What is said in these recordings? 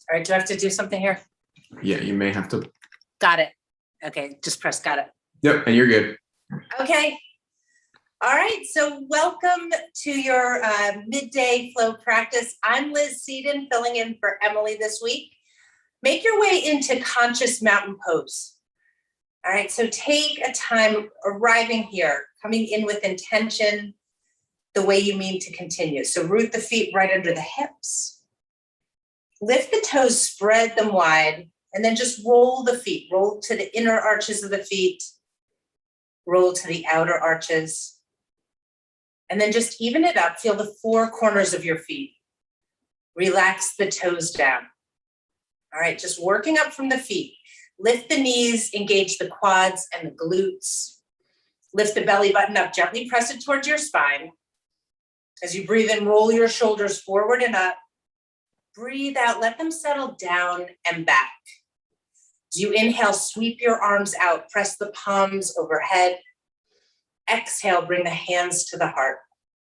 All right, do I have to do something here? Yeah, you may have to. Got it. Okay, just press got it. Yep, and you're good. Okay. All right, so welcome to your midday flow practice. I'm Liz Seaton, filling in for Emily this week. Make your way into conscious mountain pose. All right, so take a time arriving here, coming in with intention, the way you mean to continue. So root the feet right under the hips. Lift the toes, spread them wide, and then just roll the feet. Roll to the inner arches of the feet. Roll to the outer arches. And then just even it up. Feel the four corners of your feet. Relax the toes down. All right, just working up from the feet. Lift the knees, engage the quads and the glutes. Lift the belly button up, gently press it towards your spine. As you breathe in, roll your shoulders forward and up. Breathe out, let them settle down and back. As you inhale, sweep your arms out, press the palms overhead. Exhale, bring the hands to the heart.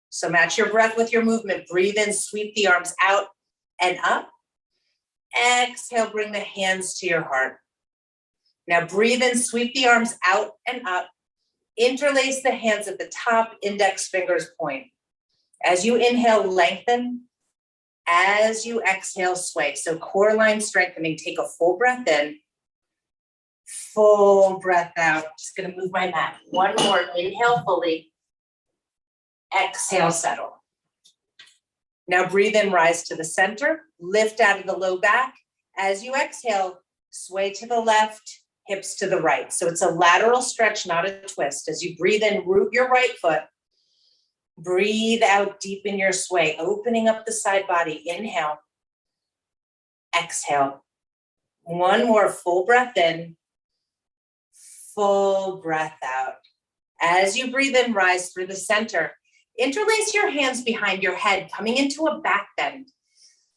So match your breath with your movement. Breathe in, sweep the arms out and up. Exhale, bring the hands to your heart. Now breathe in, sweep the arms out and up. Interlace the hands at the top, index fingers point. As you inhale, lengthen. As you exhale, sway. So core line strengthening. Take a full breath in. Full breath out. Just gonna move my mat. One more. Inhale fully. Exhale, settle. Now breathe in, rise to the center. Lift out of the low back. As you exhale, sway to the left, hips to the right. So it's a lateral stretch, not a twist. As you breathe in, root your right foot. Breathe out, deepen your sway, opening up the side body. Inhale. Exhale. One more full breath in. Full breath out. As you breathe in, rise through the center. Interlace your hands behind your head, coming into a back bend.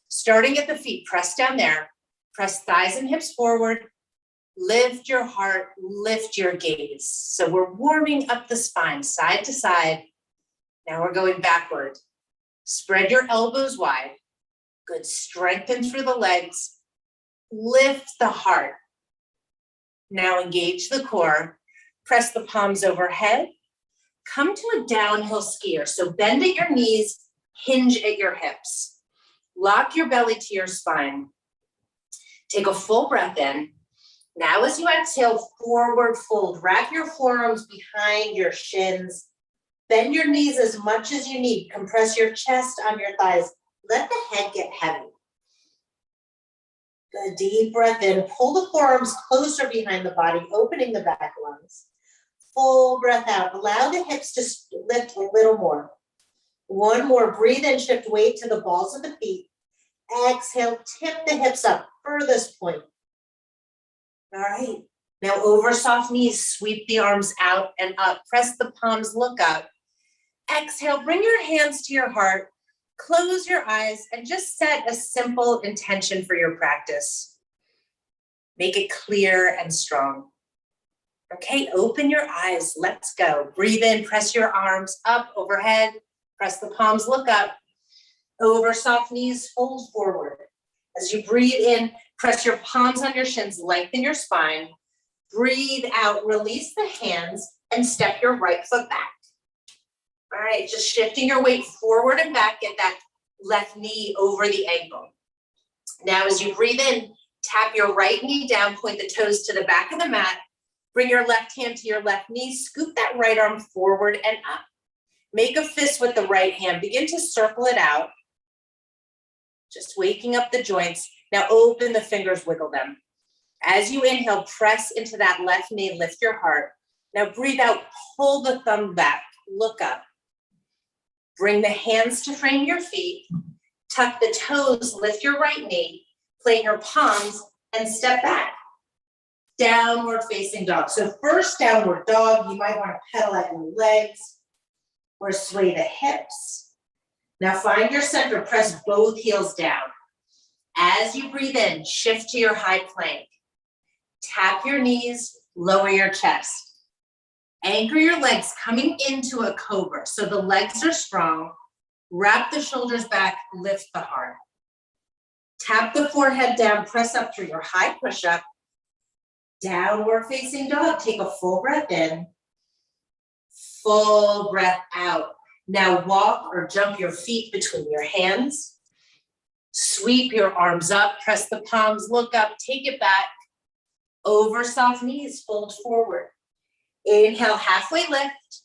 Starting at the feet, press down there. Press thighs and hips forward. Lift your heart, lift your gaze. So we're warming up the spine, side to side. Now we're going backward. Spread your elbows wide. Good, strengthen through the legs. Lift the heart. Now engage the core. Press the palms overhead. Come to a downhill skier. So bend at your knees, hinge at your hips. Lock your belly to your spine. Take a full breath in. Now as you exhale, forward fold. Wrap your forearms behind your shins. Bend your knees as much as you need. Compress your chest on your thighs. Let the head get heavy. Good, deep breath in. Pull the forearms closer behind the body, opening the back lungs. Full breath out. Allow the hips to lift a little more. One more. Breathe in, shift weight to the balls of the feet. Exhale, tip the hips up, furthest point. All right. Now over soft knees, sweep the arms out and up. Press the palms, look up. Exhale, bring your hands to your heart. Close your eyes and just set a simple intention for your practice. Make it clear and strong. Okay, open your eyes. Let's go. Breathe in, press your arms up overhead. Press the palms, look up. Over soft knees, fold forward. As you breathe in, press your palms on your shins, lengthen your spine. Breathe out, release the hands, and step your right foot back. All right, just shifting your weight forward and back, get that left knee over the ankle. Now as you breathe in, tap your right knee down, point the toes to the back of the mat, bring your left hand to your left knee, scoop that right arm forward and up. Make a fist with the right hand, begin to circle it out. Just waking up the joints. Now open the fingers, wiggle them. As you inhale, press into that left knee, lift your heart. Now breathe out, pull the thumb back, look up. Bring the hands to frame your feet. Tuck the toes, lift your right knee, plant your palms, and step back. Downward facing dog. So first downward dog, you might want to pedal at your legs or sway the hips. Now find your center, press both heels down. As you breathe in, shift to your high plank. Tap your knees, lower your chest. Anchor your legs coming into a cobra. So the legs are strong. Wrap the shoulders back, lift the heart. Tap the forehead down, press up through your high push-up. Downward facing dog, take a full breath in. Full breath out. Now walk or jump your feet between your hands. Sweep your arms up, press the palms, look up, take it back. Over soft knees, fold forward. Inhale, halfway lift.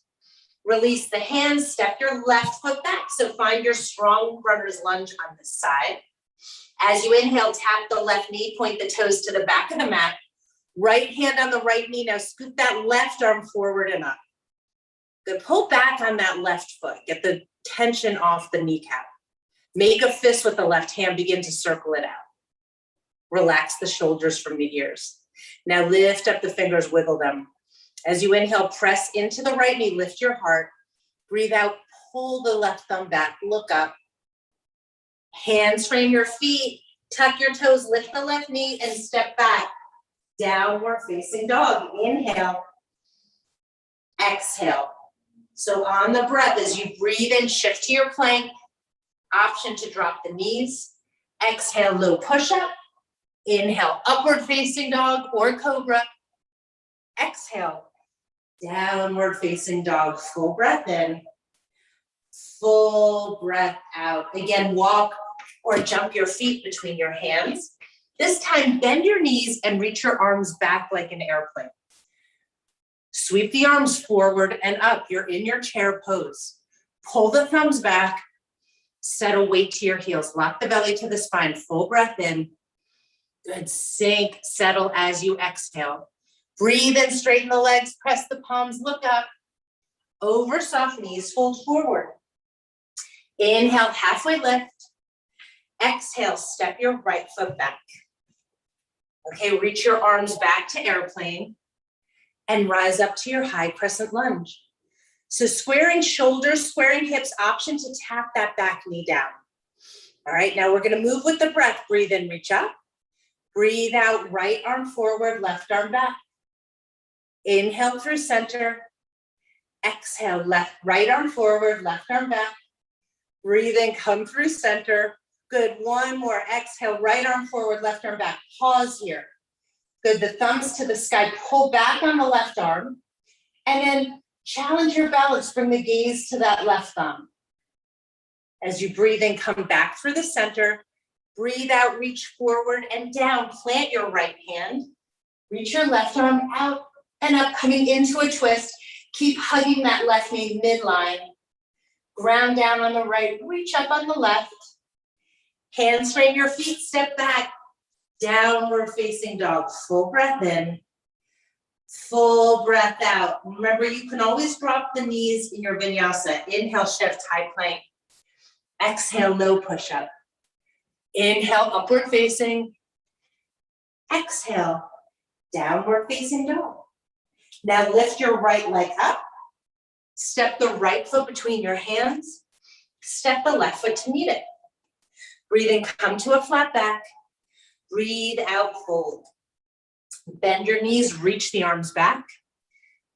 Release the hands, step your left foot back. So find your strong runner's lunge on this side. As you inhale, tap the left knee, point the toes to the back of the mat. Right hand on the right knee. Now scoop that left arm forward and up. Good, pull back on that left foot. Get the tension off the kneecap. Make a fist with the left hand, begin to circle it out. Relax the shoulders from the ears. Now lift up the fingers, wiggle them. As you inhale, press into the right knee, lift your heart. Breathe out, pull the left thumb back, look up. Hands frame your feet, tuck your toes, lift the left knee and step back. Downward facing dog. Inhale, exhale. So on the breath, as you breathe in, shift to your plank. Option to drop the knees. Exhale, low push-up. Inhale, upward facing dog or cobra. Exhale, downward facing dog. Full breath in. Full breath out. Again, walk or jump your feet between your hands. This time, bend your knees and reach your arms back like an airplane. Sweep the arms forward and up. You're in your chair pose. Pull the thumbs back. Settle weight to your heels. Lock the belly to the spine. Full breath in. Good. Sink, settle as you exhale. Breathe in, straighten the legs, press the palms, look up. Over soft knees, fold forward. Inhale, halfway lift. Exhale, step your right foot back. Okay, reach your arms back to airplane and rise up to your high crescent lunge. So squaring shoulders, squaring hips, option to tap that back knee down. All right, now we're gonna move with the breath. Breathe in, reach up. Breathe out, right arm forward, left arm back. Inhale through center. Exhale, right arm forward, left arm back. Breathe in, come through center. Good, one more. Exhale, right arm forward, left arm back. Pause here. Good, the thumbs to the sky. Pull back on the left arm. And then challenge your balance. Bring the gaze to that left thumb. As you breathe in, come back through the center. Breathe out, reach forward and down. Plant your right hand. Reach your left arm out and up, coming into a twist. Keep hugging that left knee midline. Ground down on the right, reach up on the left. Hands frame your feet, step back. Downward facing dog. Full breath in. Full breath out. Remember, you can always drop the knees in your vinyasa. Inhale, shift, high plank. Exhale, low push-up. Inhale, upward facing. Exhale, downward facing dog. Now lift your right leg up. Step the right foot between your hands. Step the left foot to meet it. Breathe in, come to a flat back. Breathe out, fold. Bend your knees, reach the arms back.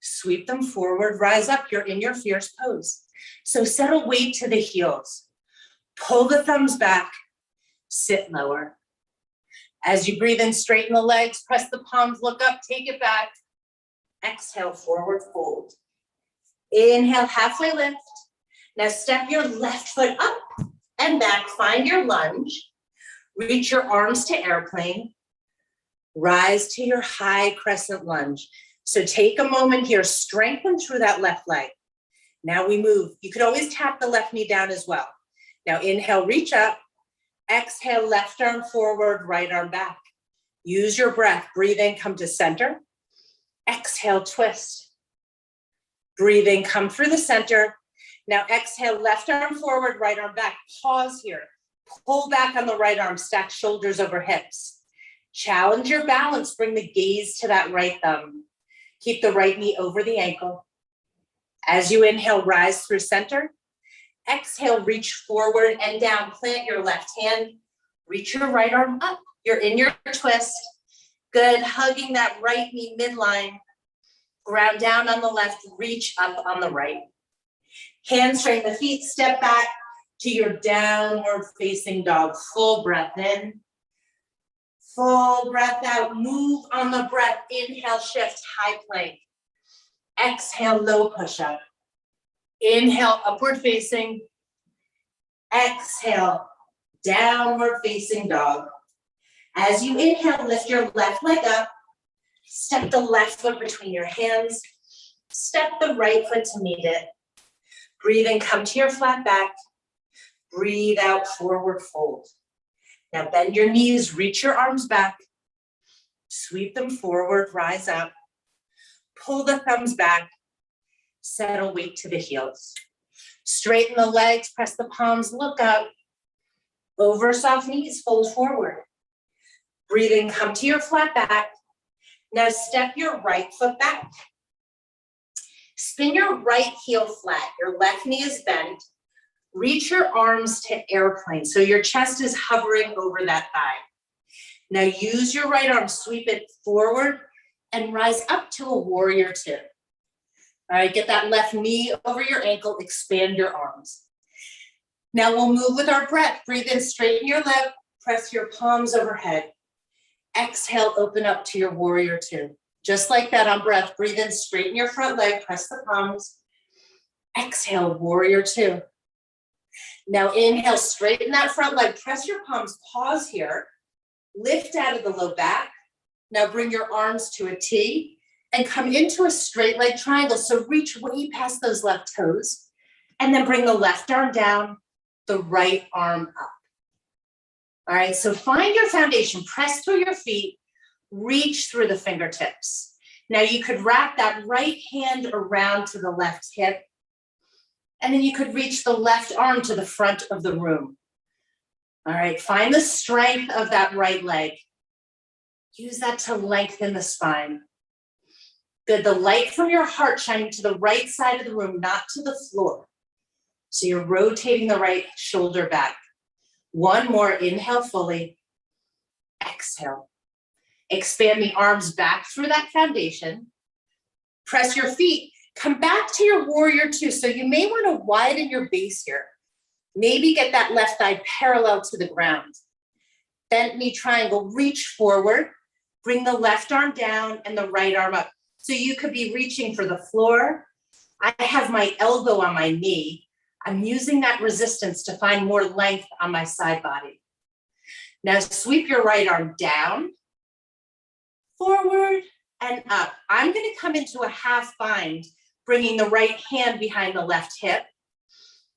Sweep them forward, rise up. You're in your fierce pose. So settle weight to the heels. Pull the thumbs back. Sit lower. As you breathe in, straighten the legs, press the palms, look up, take it back. Exhale, forward fold. Inhale, halfway lift. Now step your left foot up and back, find your lunge. Reach your arms to airplane. Rise to your high crescent lunge. So take a moment here, strengthen through that left leg. Now we move. You could always tap the left knee down as well. Now inhale, reach up. Exhale, left arm forward, right arm back. Use your breath. Breathe in, come to center. Exhale, twist. Breathe in, come through the center. Now exhale, left arm forward, right arm back. Pause here. Pull back on the right arm, stack shoulders over hips. Challenge your balance, bring the gaze to that right thumb. Keep the right knee over the ankle. As you inhale, rise through center. Exhale, reach forward and down. Plant your left hand. Reach your right arm up. You're in your twist. Good, hugging that right knee midline. Ground down on the left, reach up on the right. Hands straighten the feet, step back to your downward facing dog. Full breath in. Full breath out, move on the breath. Inhale, shift, high plank. Exhale, low push-up. Inhale, upward facing. Exhale, downward facing dog. As you inhale, lift your left leg up. Step the left foot between your hands. Step the right foot to meet it. Breathe in, come to your flat back. Breathe out, forward fold. Now bend your knees, reach your arms back. Sweep them forward, rise up. Pull the thumbs back. Settle weight to the heels. Straighten the legs, press the palms, look up. Over soft knees, fold forward. Breathe in, come to your flat back. Now step your right foot back. Spin your right heel flat. Your left knee is bent. Reach your arms to airplane. So your chest is hovering over that thigh. Now use your right arm, sweep it forward and rise up to a warrior two. All right, get that left knee over your ankle, expand your arms. Now we'll move with our breath. Breathe in, straighten your leg, press your palms overhead. Exhale, open up to your warrior two. Just like that on breath, breathe in, straighten your front leg, press the palms. Exhale, warrior two. Now inhale, straighten that front leg, press your palms, pause here. Lift out of the low back. Now bring your arms to a T and come into a straight leg triangle. So reach way past those left toes and then bring the left arm down, the right arm up. All right, so find your foundation, press through your feet, reach through the fingertips. Now you could wrap that right hand around to the left hip, and then you could reach the left arm to the front of the room. All right, find the strength of that right leg. Use that to lengthen the spine. Good, the light from your heart shining to the right side of the room, not to the floor. So you're rotating the right shoulder back. One more, inhale fully. Exhale. Expand the arms back through that foundation. Press your feet. Come back to your warrior two. So you may want to widen your base here. Maybe get that left thigh parallel to the ground. Bent knee triangle, reach forward. Bring the left arm down and the right arm up. So you could be reaching for the floor. I have my elbow on my knee. I'm using that resistance to find more length on my side body. Now sweep your right arm down, forward, and up. I'm going to come into a half bind, bringing the right hand behind the left hip.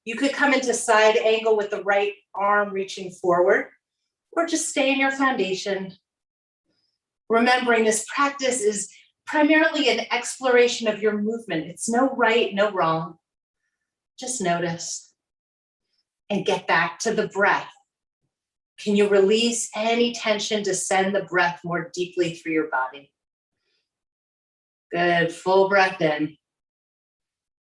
You could come into side angle with the right arm reaching forward, or just stay in your foundation. Remembering this practice is primarily an exploration of your movement. It's no right, no wrong. Just notice and get back to the breath. Can you release any tension to send the breath more deeply through your body? Good, full breath in.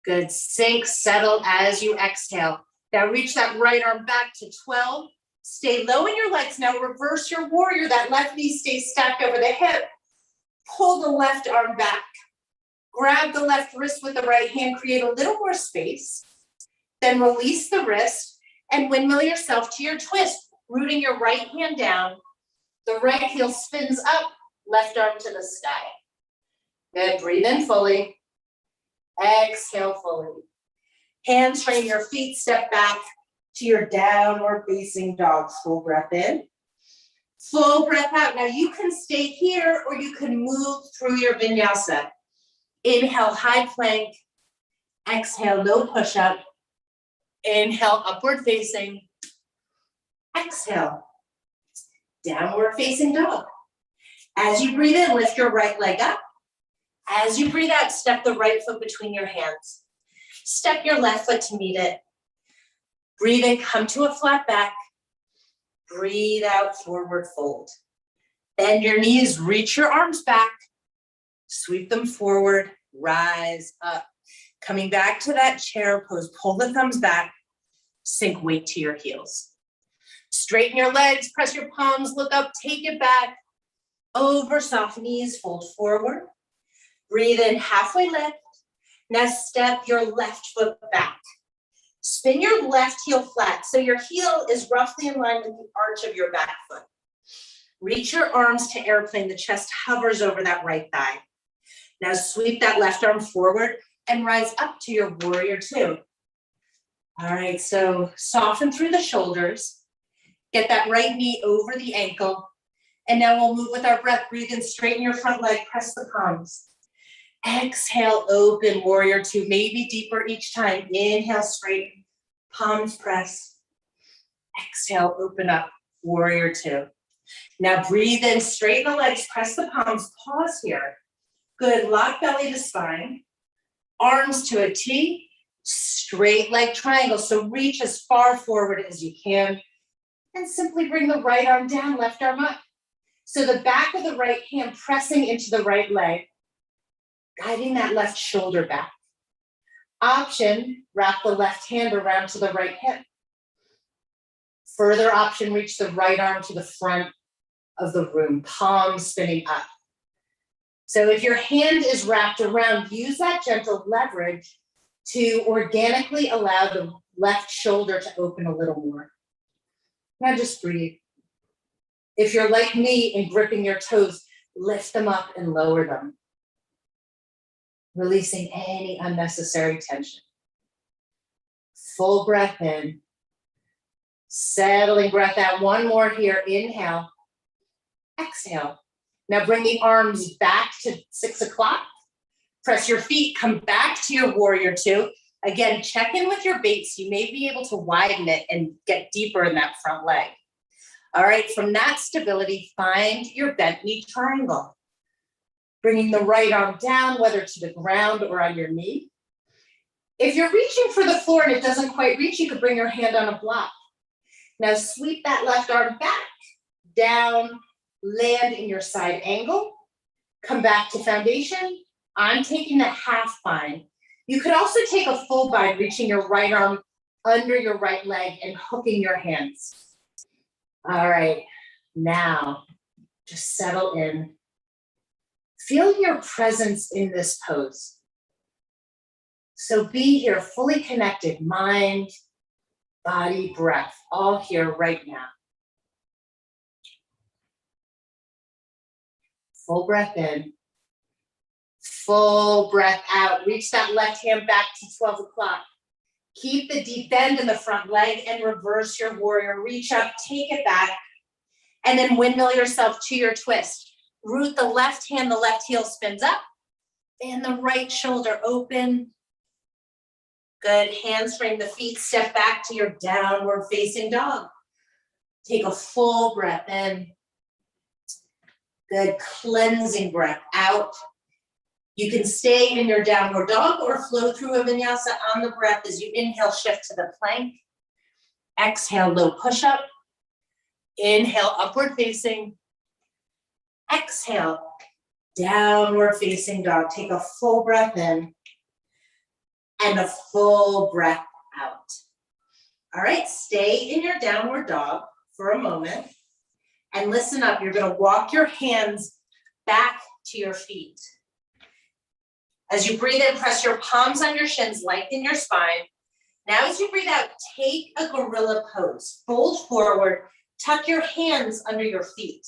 Good, sink, settle as you exhale. Now reach that right arm back to 12. Stay low in your legs. Now reverse your warrior. That left knee stays stacked over the hip. Pull the left arm back. Grab the left wrist with the right hand. Create a little more space. Then release the wrist and windmill yourself to your twist, rooting your right hand down. The right heel spins up, left arm to the sky. Good, breathe in fully. Exhale fully. Hands straighten your feet, step back to your downward facing dog. Full breath in. Full breath out. Now you can stay here or you can move through your vinyasa. Inhale, high plank. Exhale, low push-up. Inhale, upward facing. Exhale, downward facing dog. As you breathe in, lift your right leg up. As you breathe out, step the right foot between your hands. Step your left foot to meet it. Breathe in, come to a flat back. Breathe out, forward fold. Bend your knees, reach your arms back. Sweep them forward, rise up. Coming back to that chair pose, pull the thumbs back, sink weight to your heels. Straighten your legs, press your palms, look up, take it back. Over soft knees, fold forward. Breathe in, halfway lift. Now step your left foot back. Spin your left heel flat, so your heel is roughly in line with the arch of your back foot. Reach your arms to airplane. The chest hovers over that right thigh. Now sweep that left arm forward and rise up to your warrior two. All right, so soften through the shoulders. Get that right knee over the ankle. And now we'll move with our breath. Breathe in, straighten your front leg, press the palms. Exhale, open, warrior two, maybe deeper each time. Inhale, straighten, palms press. Exhale, open up, warrior two. Now breathe in, straighten the legs, press the palms, pause here. Good, lock belly to spine. Arms to a T, straight leg triangle. So reach as far forward as you can. And simply bring the right arm down, left arm up. So the back of the right hand pressing into the right leg, guiding that left shoulder back. Option, wrap the left hand around to the right hip. Further option, reach the right arm to the front of the room, palms spinning up. So if your hand is wrapped around, use that gentle leverage to organically allow the left shoulder to open a little more. Now just breathe. If you're like me and gripping your toes, lift them up and lower them, releasing any unnecessary tension. Full breath in, settling breath out. One more here, inhale, exhale. Now bring the arms back to 6 o'clock. Press your feet, come back to your warrior two. Again, check in with your base. You may be able to widen it and get deeper in that front leg. All right, from that stability, find your bent knee triangle. Bringing the right arm down, whether to the ground or on your knee. If you're reaching for the floor and it doesn't quite reach, you could bring your hand on a block. Now sweep that left arm back, down, land in your side angle. Come back to foundation. I'm taking the half bind. You could also take a full bind, reaching your right arm under your right leg and hooking your hands. All right, now just settle in. Feel your presence in this pose. So be here, fully connected, mind, body, breath, all here right now. Full breath in, full breath out. Reach that left hand back to 12 o'clock. Keep the deep bend in the front leg and reverse your warrior. Reach up, take it back, and then windmill yourself to your twist. Root the left hand, the left heel spins up, and the right shoulder open. Good, hands frame the feet, step back to your downward facing dog. Take a full breath in. Good, cleansing breath out. You can stay in your downward dog or flow through a vinyasa on the breath as you inhale, shift to the plank. Exhale, low push-up. Inhale, upward facing. Exhale, downward facing dog. Take a full breath in and a full breath out. All right, stay in your downward dog for a moment and listen up. You're gonna walk your hands back to your feet. As you breathe in, press your palms on your shins, lengthen your spine. Now as you breathe out, take a gorilla pose. Fold forward, tuck your hands under your feet.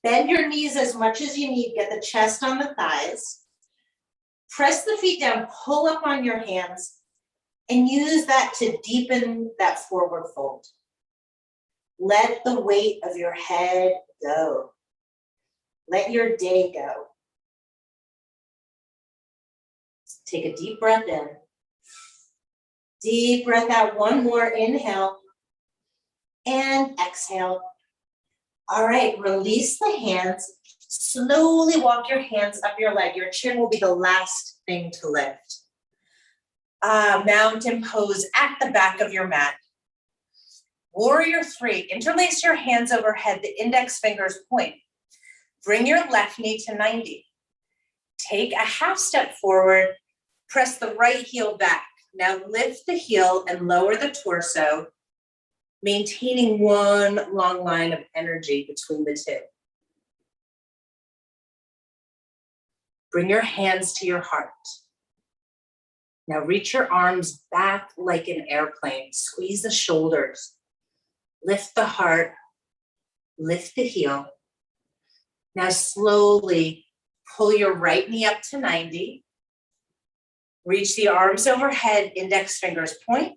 Bend your knees as much as you need, get the chest on the thighs. Press the feet down, pull up on your hands, and use that to deepen that forward fold. Let the weight of your head go. Let your day go. Take a deep breath in. Deep breath out. One more. Inhale. And exhale. All right, release the hands. Slowly walk your hands up your leg. Your chin will be the last thing to lift. Mountain pose at the back of your mat. Warrior three. Interlace your hands overhead. The index fingers point. Bring your left knee to 90. Take a half step forward. Press the right heel back. Now lift the heel and lower the torso, maintaining one long line of energy between the two. Bring your hands to your heart. Now reach your arms back like an airplane. Squeeze the shoulders. Lift the heart. Lift the heel. Now slowly pull your right knee up to 90. Reach the arms overhead, index fingers point.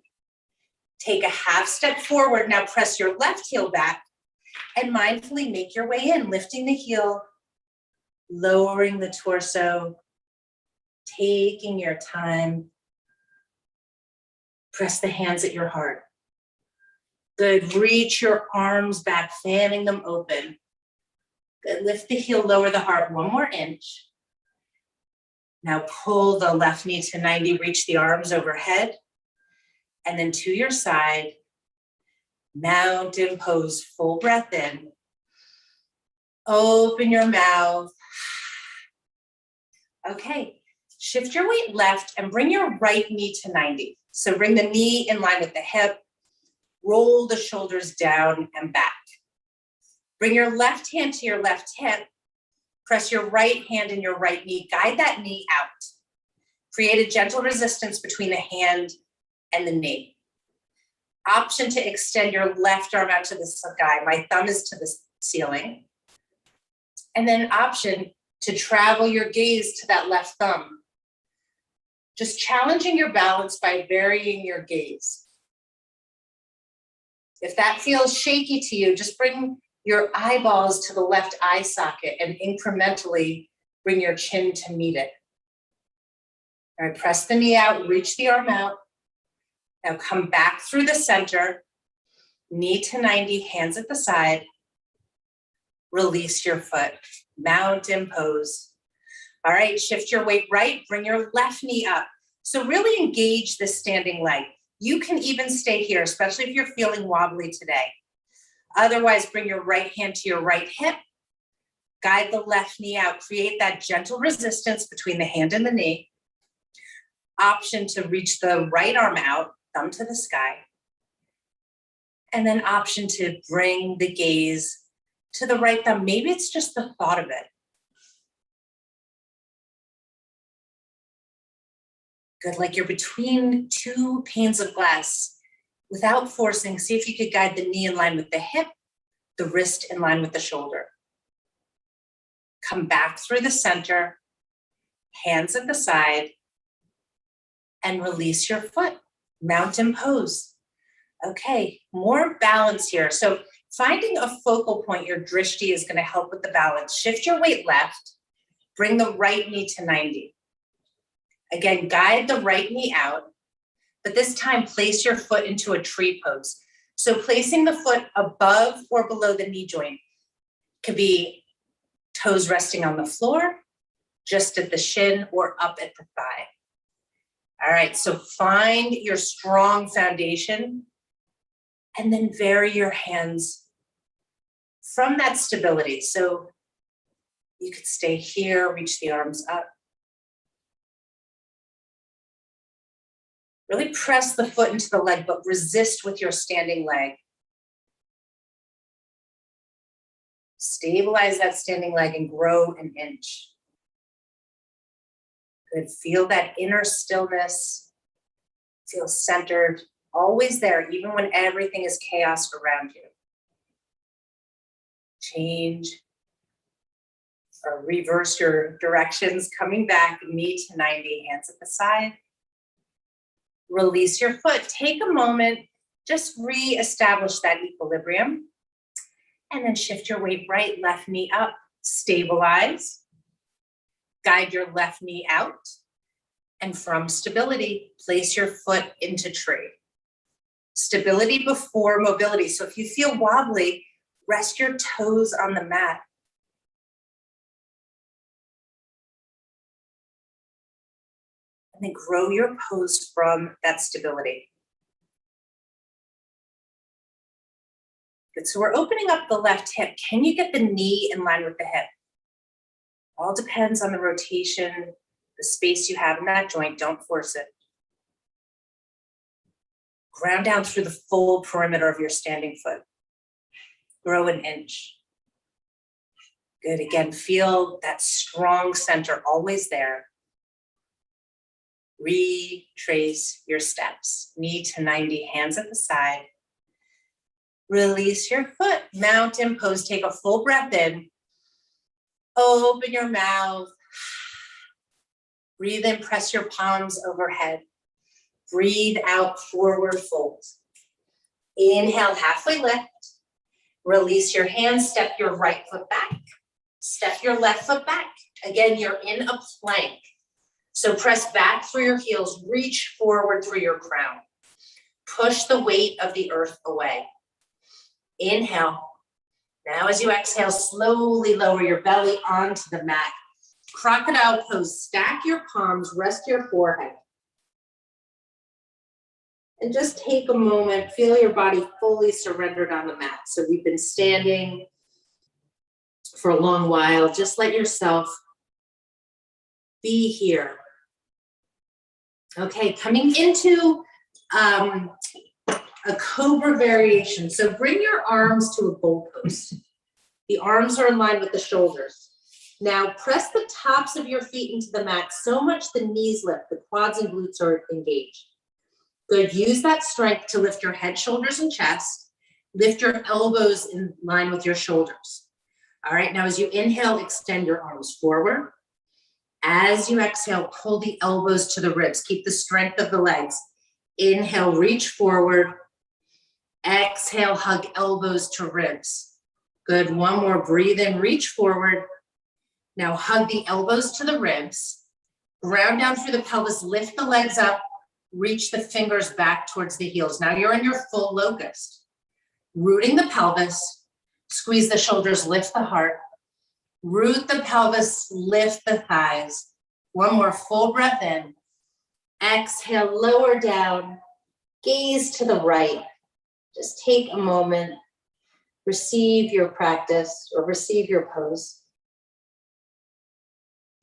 Take a half step forward. Now press your left heel back and mindfully make your way in, lifting the heel, lowering the torso, taking your time. Press the hands at your heart. Good, reach your arms back, fanning them open. Good, lift the heel, lower the heart, 1 more inch. Now pull the left knee to 90, reach the arms overhead, and then to your side, mountain pose, full breath in. Open your mouth. Okay, shift your weight left and bring your right knee to 90. So bring the knee in line with the hip, roll the shoulders down and back. Bring your left hand to your left hip, press your right hand in your right knee, guide that knee out. Create a gentle resistance between the hand and the knee. Option to extend your left arm out to the sky. My thumb is to the ceiling. And then option to travel your gaze to that left thumb. Just challenging your balance by varying your gaze. If that feels shaky to you, just bring your eyeballs to the left eye socket and incrementally bring your chin to meet it. All right, press the knee out, reach the arm out. Now come back through the center, knee to 90, hands at the side. Release your foot, mountain pose. All right, shift your weight right, bring your left knee up. So really engage this standing leg. You can even stay here, especially if you're feeling wobbly today. Otherwise, bring your right hand to your right hip. Guide the left knee out. Create that gentle resistance between the hand and the knee. Option to reach the right arm out, thumb to the sky. And then option to bring the gaze to the right thumb. Maybe it's just the thought of it. Good, like you're between 2 panes of glass. Without forcing, see if you could guide the knee in line with the hip, the wrist in line with the shoulder. Come back through the center, hands at the side, and release your foot, mountain pose. Okay, more balance here. So finding a focal point, your drishti is gonna help with the balance. Shift your weight left, bring the right knee to 90. Again, guide the right knee out, but this time place your foot into a tree pose. So placing the foot above or below the knee joint. Could be toes resting on the floor, just at the shin, or up at the thigh. All right, so find your strong foundation and then vary your hands from that stability. So you could stay here, reach the arms up. Really press the foot into the leg, but resist with your standing leg. Stabilize that standing leg and grow an inch. Good, feel that inner stillness. Feel centered, always there, even when everything is chaos around you. Change or reverse your directions, coming back, knee to 90, hands at the side. Release your foot. Take a moment, just re-establish that equilibrium. And then shift your weight right, left knee up. Stabilize. Guide your left knee out. And from stability, place your foot into tree. Stability before mobility. So if you feel wobbly, rest your toes on the mat. And then grow your pose from that stability. Good, so we're opening up the left hip. Can you get the knee in line with the hip? All depends on the rotation, the space you have in that joint. Don't force it. Ground down through the full perimeter of your standing foot. Grow an inch. Good, again, feel that strong center always there. Retrace your steps. Knee to 90, hands at the side. Release your foot, mountain pose. Take a full breath in. Open your mouth. Breathe in, press your palms overhead. Breathe out, forward fold. Inhale, halfway lift. Release your hands, step your right foot back. Step your left foot back. Again, you're in a plank. So press back through your heels, reach forward through your crown. Push the weight of the earth away. Inhale. Now as you exhale, slowly lower your belly onto the mat. Crocodile pose, stack your palms, rest your forehead. And just take a moment, feel your body fully surrendered on the mat. So we've been standing for a long while. Just let yourself be here. Okay, coming into a cobra variation. So bring your arms to a goalpost. The arms are in line with the shoulders. Now press the tops of your feet into the mat so much the knees lift, the quads and glutes are engaged. Good, use that strength to lift your head, shoulders, and chest. Lift your elbows in line with your shoulders. All right, now as you inhale, extend your arms forward. As you exhale, pull the elbows to the ribs. Keep the strength of the legs. Inhale, reach forward. Exhale, hug elbows to ribs. Good, one more, breathe in, reach forward. Now hug the elbows to the ribs. Ground down through the pelvis, lift the legs up, reach the fingers back towards the heels. Now you're in your full locust. Rooting the pelvis, squeeze the shoulders, lift the heart. Root the pelvis, lift the thighs. One more full breath in. Exhale, lower down, gaze to the right. Just take a moment, receive your practice or receive your pose.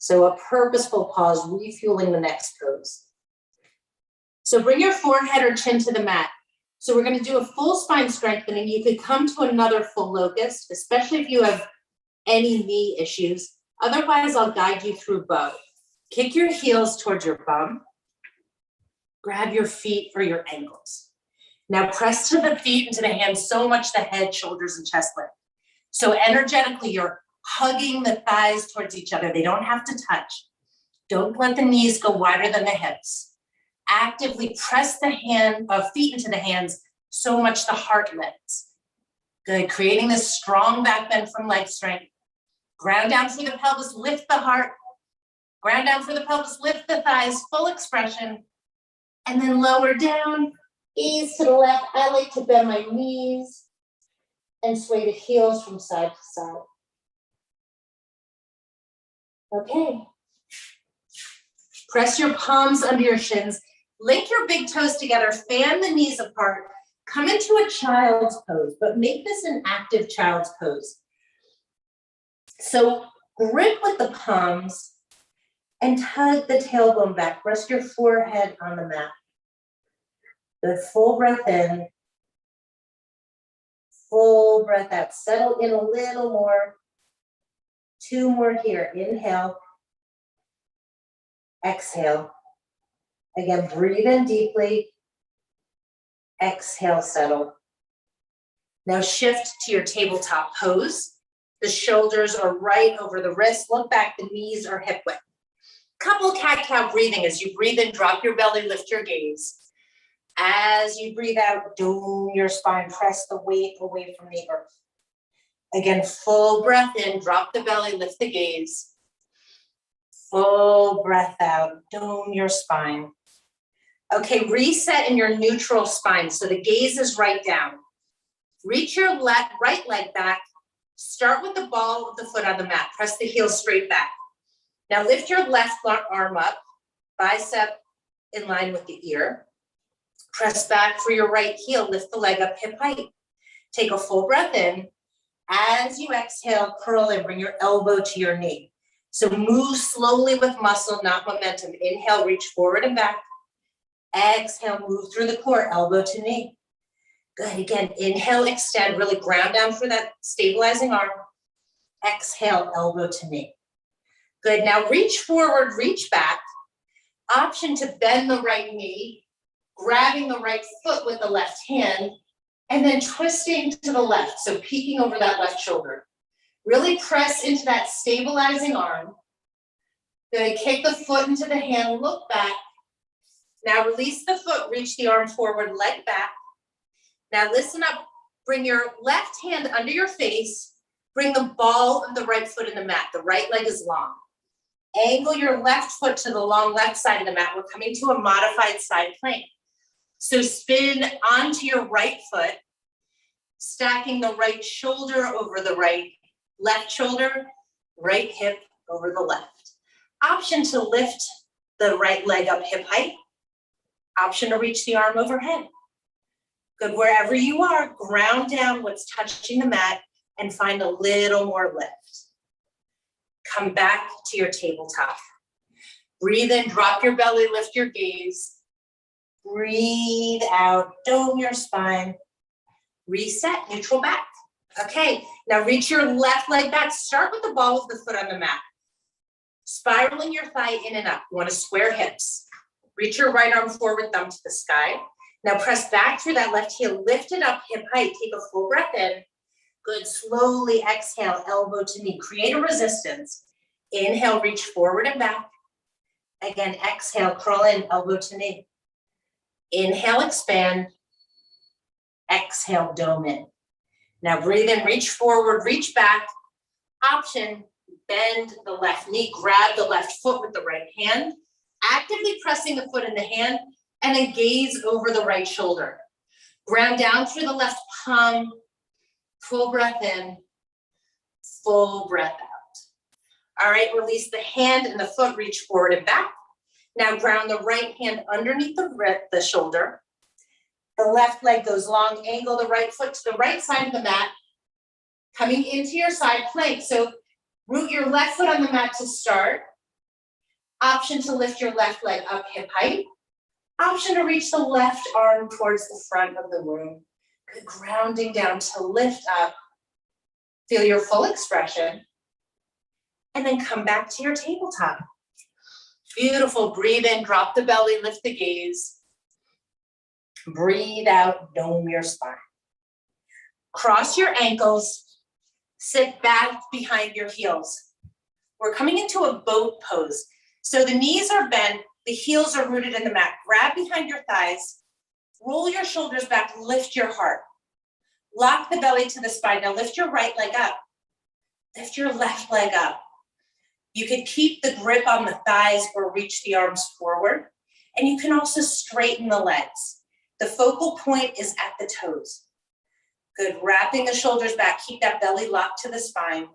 So a purposeful pause, refueling the next pose. So bring your forehead or chin to the mat. So we're going to do a full spine strengthening. You could come to another full locust, especially if you have any knee issues. Otherwise, I'll guide you through both. Kick your heels towards your bum. Grab your feet or your ankles. Now press to the feet and to the hands so much the head, shoulders, and chest lift. So energetically, you're hugging the thighs towards each other. They don't have to touch. Don't let the knees go wider than the hips. Actively press the feet into the hands so much the heart lifts. Good, creating this strong back bend from leg strength. Ground down through the pelvis, lift the heart. Ground down through the pelvis, lift the thighs, full expression. And then lower down, gaze to the left. I like to bend my knees and sway the heels from side to side. Okay. Press your palms under your shins. Link your big toes together, fan the knees apart. Come into a child's pose, but make this an active child's pose. So grip with the palms and tug the tailbone back. Rest your forehead on the mat. Good, full breath in. Full breath out. Settle in a little more. 2 more here. Inhale. Exhale. Again, breathe in deeply. Exhale, settle. Now shift to your tabletop pose. The shoulders are right over the wrists. Look back, the knees are hip width. Couple cat-cow breathing. As you breathe in, drop your belly, lift your gaze. As you breathe out, dome your spine, press the weight away from the earth. Again, full breath in, drop the belly, lift the gaze. Full breath out, dome your spine. Okay, reset in your neutral spine. So the gaze is right down. Reach your right leg back. Start with the ball of the foot on the mat. Press the heels straight back. Now lift your left arm up, bicep in line with the ear. Press back for your right heel, lift the leg up hip height. Take a full breath in. As you exhale, curl in, bring your elbow to your knee. So move slowly with muscle, not momentum. Inhale, reach forward and back. Exhale, move through the core, elbow to knee. Good, again, inhale, extend, really ground down for that stabilizing arm. Exhale, elbow to knee. Good, now reach forward, reach back. Option to bend the right knee, grabbing the right foot with the left hand, and then twisting to the left, so peeking over that left shoulder. Really press into that stabilizing arm. Gonna kick the foot into the hand, look back. Now release the foot, reach the arm forward, leg back. Now listen up, bring your left hand under your face, bring the ball of the right foot in the mat, the right leg is long. Angle your left foot to the long left side of the mat. We're coming to a modified side plank. So spin onto your right foot, stacking the right shoulder over the right, left shoulder, right hip over the left. Option to lift the right leg up hip height. Option to reach the arm overhead. Good, wherever you are, ground down what's touching the mat and find a little more lift. Come back to your tabletop. Breathe in, drop your belly, lift your gaze. Breathe out, dome your spine. Reset, neutral back. Okay, now reach your left leg back. Start with the ball of the foot on the mat. Spiraling your thigh in and up. You want to square hips. Reach your right arm forward, thumb to the sky. Now press back through that left heel, lift it up hip height. Take a full breath in. Good, slowly exhale, elbow to knee. Create a resistance. Inhale, reach forward and back. Again, exhale, crawl in, elbow to knee. Inhale, expand. Exhale, dome in. Now breathe in, reach forward, reach back. Option, bend the left knee, grab the left foot with the right hand, actively pressing the foot in the hand, and then gaze over the right shoulder. Ground down through the left palm, full breath in, full breath out. All right, release the hand and the foot, reach forward and back. Now ground the right hand underneath the shoulder. The left leg goes long, angle the right foot to the right side of the mat, coming into your side plank. So root your left foot on the mat to start. Option to lift your left leg up hip height. Option to reach the left arm towards the front of the room. Good, grounding down to lift up. Feel your full expression. And then come back to your tabletop. Beautiful, breathe in, drop the belly, lift the gaze. Breathe out, dome your spine. Cross your ankles, sit back behind your heels. We're coming into a boat pose. So the knees are bent, the heels are rooted in the mat. Grab behind your thighs, roll your shoulders back, lift your heart. Lock the belly to the spine. Now lift your right leg up. Lift your left leg up. You could keep the grip on the thighs or reach the arms forward. And you can also straighten the legs. The focal point is at the toes. Good, wrapping the shoulders back, keep that belly locked to the spine.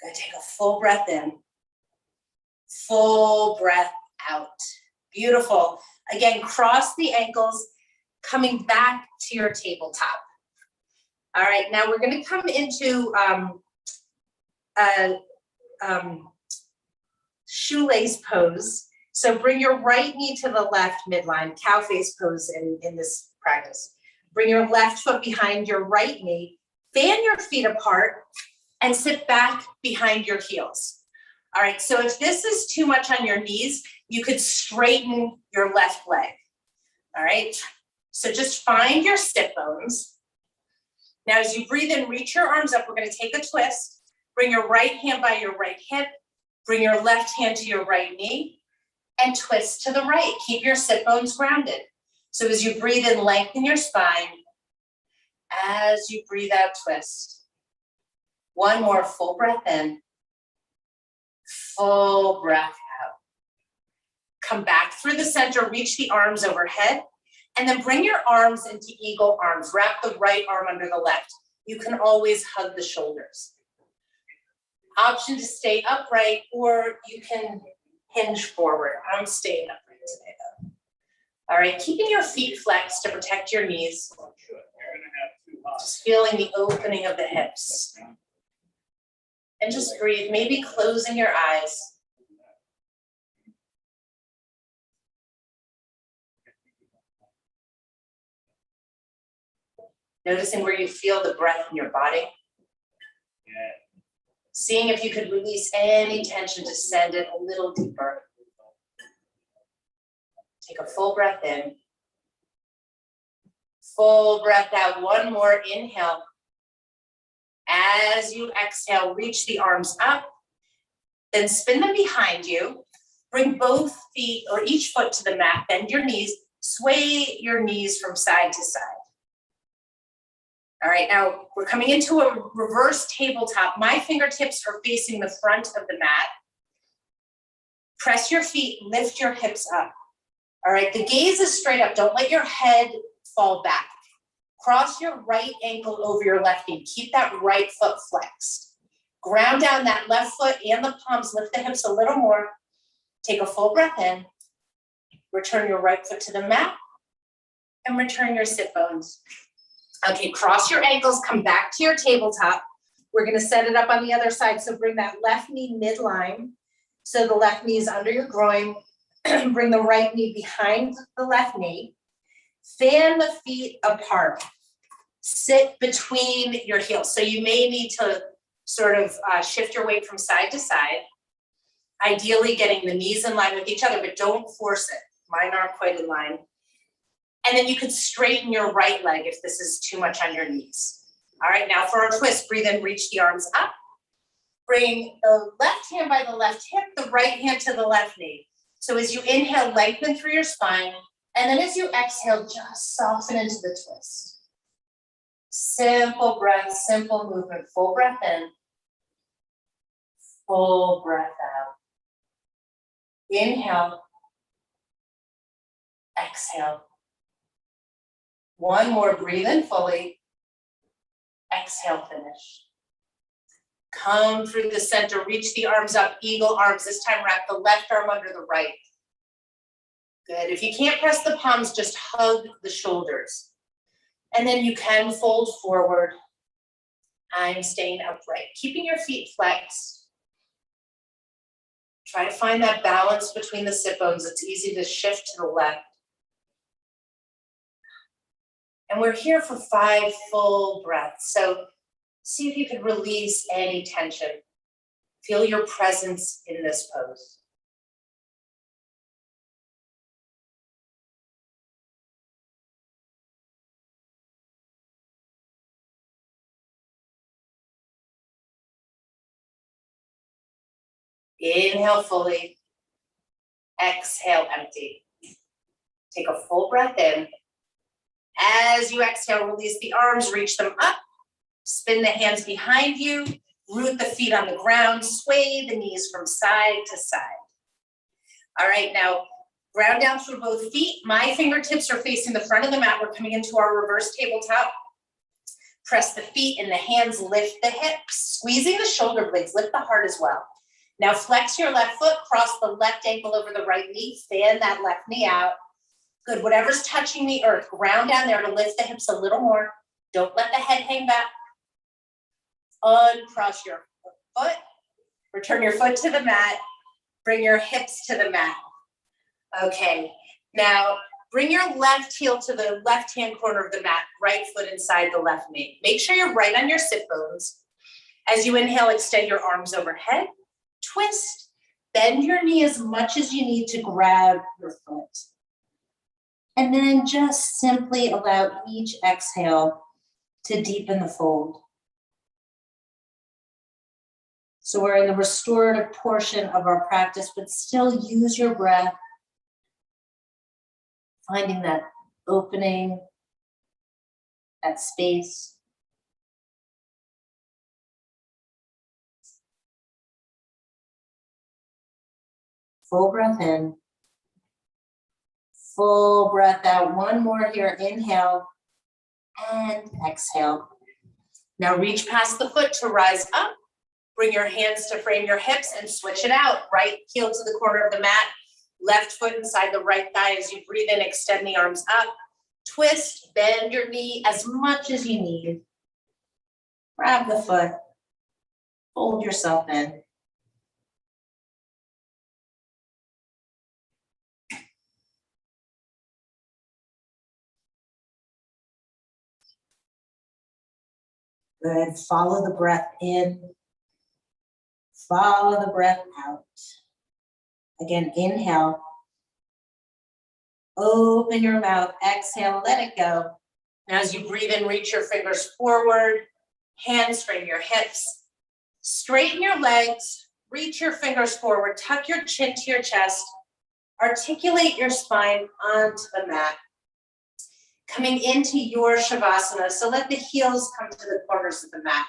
Good, take a full breath in. Full breath out. Beautiful. Again, cross the ankles, coming back to your tabletop. All right, now we're gonna come into shoelace pose. So bring your right knee to the left midline, cow face pose in this practice. Bring your left foot behind your right knee, fan your feet apart, and sit back behind your heels. All right, so if this is too much on your knees, you could straighten your left leg. All right, so just find your sit bones. Now as you breathe in, reach your arms up. We're gonna take a twist. Bring your right hand by your right hip. Bring your left hand to your right knee. And twist to the right. Keep your sit bones grounded. So as you breathe in, lengthen your spine. As you breathe out, twist. One more full breath in. Full breath out. Come back through the center, reach the arms overhead, and then bring your arms into eagle arms. Wrap the right arm under the left. You can always hug the shoulders. Option to stay upright, or you can hinge forward. I'm staying upright today though. All right, keeping your feet flexed to protect your knees. Just feeling the opening of the hips. And just breathe, maybe closing your eyes. Noticing where you feel the breath in your body. Seeing if you could release any tension to send it a little deeper. Take a full breath in. Full breath out. One more inhale. As you exhale, reach the arms up, then spin them behind you. Bring both feet or each foot to the mat, bend your knees, sway your knees from side to side. All right, now we're coming into a reverse tabletop. My fingertips are facing the front of the mat. Press your feet, lift your hips up. All right, the gaze is straight up. Don't let your head fall back. Cross your right ankle over your left knee. Keep that right foot flexed. Ground down that left foot and the palms. Lift the hips a little more. Take a full breath in. Return your right foot to the mat and return your sit bones. Okay, cross your ankles, come back to your tabletop. We're gonna set it up on the other side. So bring that left knee midline. So the left knee is under your groin. Bring the right knee behind the left knee. Fan the feet apart. Sit between your heels. So you may need to sort of shift your weight from side to side. Ideally getting the knees in line with each other, but don't force it. Mine aren't quite in line. And then you could straighten your right leg if this is too much on your knees. All right, now for our twist, breathe in, reach the arms up. Bring the left hand by the left hip, the right hand to the left knee. So as you inhale, lengthen through your spine. And then as you exhale, just soften into the twist. Simple breath, simple movement, full breath in. Full breath out. Inhale. Exhale. One more, breathe in fully. Exhale, finish. Come through the center, reach the arms up, eagle arms. This time wrap the left arm under the right. Good. If you can't press the palms, just hug the shoulders. And then you can fold forward. I'm staying upright, keeping your feet flexed. Try to find that balance between the sit bones. It's easy to shift to the left. And we're here for 5 full breaths. So see if you can release any tension. Feel your presence in this pose. Inhale fully. Exhale empty. Take a full breath in. As you exhale, release the arms, reach them up. Spin the hands behind you. Root the feet on the ground. Sway the knees from side to side. All right, now ground down through both feet. My fingertips are facing the front of the mat. We're coming into our reverse tabletop. Press the feet and the hands, lift the hips. Squeezing the shoulder blades, lift the heart as well. Now flex your left foot, cross the left ankle over the right knee, fan that left knee out. Good, whatever's touching the earth, ground down there to lift the hips a little more. Don't let the head hang back. Uncross your foot, return your foot to the mat, bring your hips to the mat. Okay, now bring your left heel to the left-hand corner of the mat, right foot inside the left knee. Make sure you're right on your sit bones. As you inhale, extend your arms overhead, twist, bend your knee as much as you need to grab your foot. And then just simply allow each exhale to deepen the fold. So we're in the restorative portion of our practice, but still use your breath, finding that opening, that space. Full breath in. Full breath out. One more here. Inhale and exhale. Now reach past the foot to rise up. Bring your hands to frame your hips and switch it out. Right heel to the corner of the mat. Left foot inside the right thigh. As you breathe in, extend the arms up. Twist, bend your knee as much as you need. Grab the foot. Fold yourself in. Good. Follow the breath in. Follow the breath out. Again, inhale. Open your mouth. Exhale. Let it go. Now as you breathe in, reach your fingers forward. Hamstring your hips. Straighten your legs, reach your fingers forward, tuck your chin to your chest, articulate your spine onto the mat. Coming into your Shavasana, so let the heels come to the corners of the mat.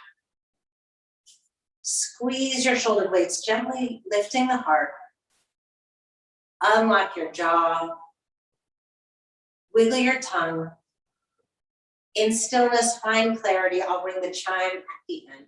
Squeeze your shoulder blades, gently lifting the heart. Unlock your jaw. Wiggle your tongue. In stillness, find clarity. I'll ring the chime at the end.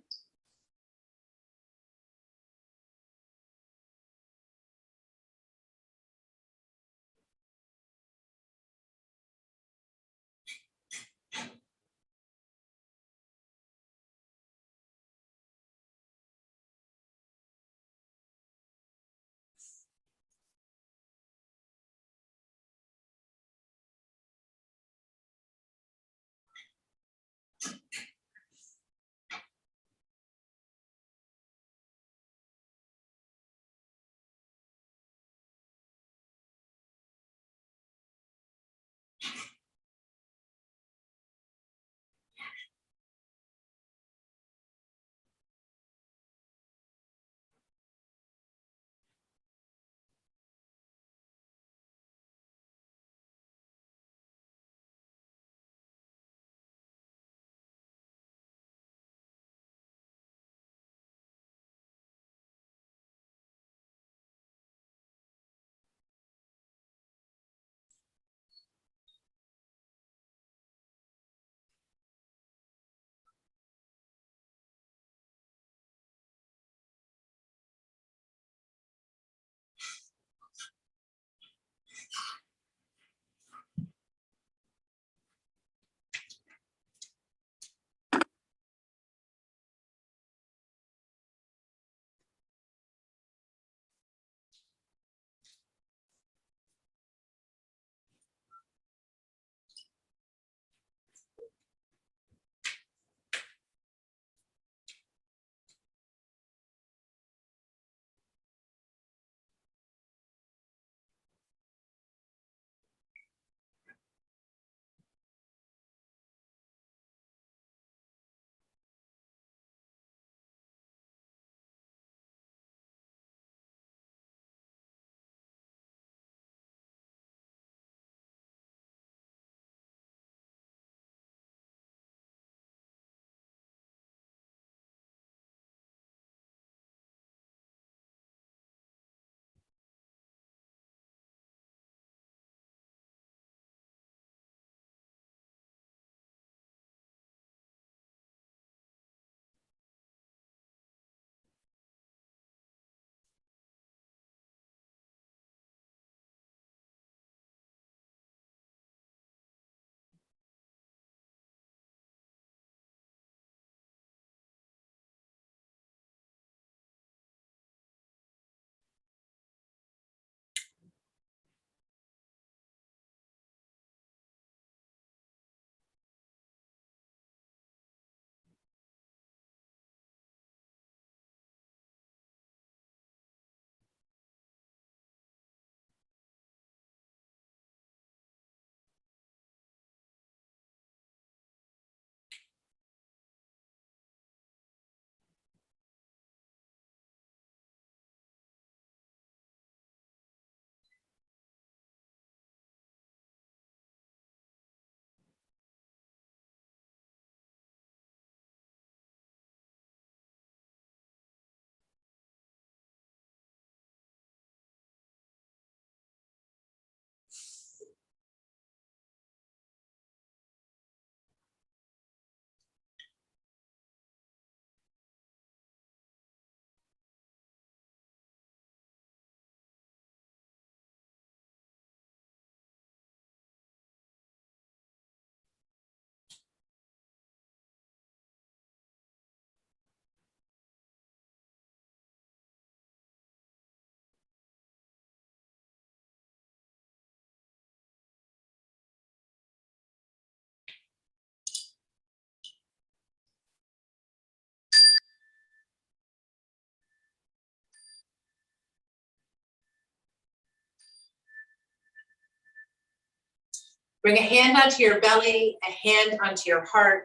Bring a hand onto your belly, a hand onto your heart.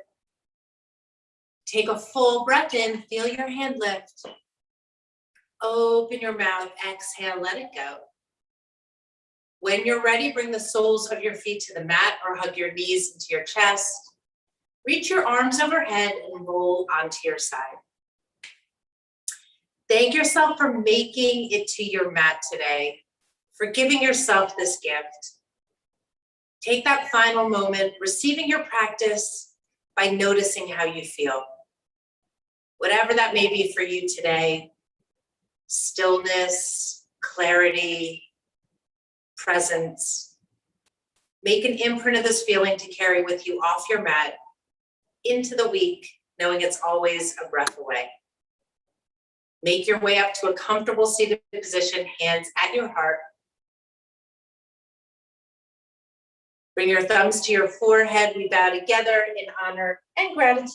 Take a full breath in, feel your hand lift. Open your mouth, exhale, let it go. When you're ready, bring the soles of your feet to the mat or hug your knees into your chest. Reach your arms overhead and roll onto your side. Thank yourself for making it to your mat today, for giving yourself this gift. Take that final moment, receiving your practice by noticing how you feel. Whatever that may be for you today, stillness, clarity, presence. Make an imprint of this feeling to carry with you off your mat into the week, knowing it's always a breath away. Make your way up to a comfortable seated position, hands at your heart. Bring your thumbs to your forehead. We bow together in honor and gratitude.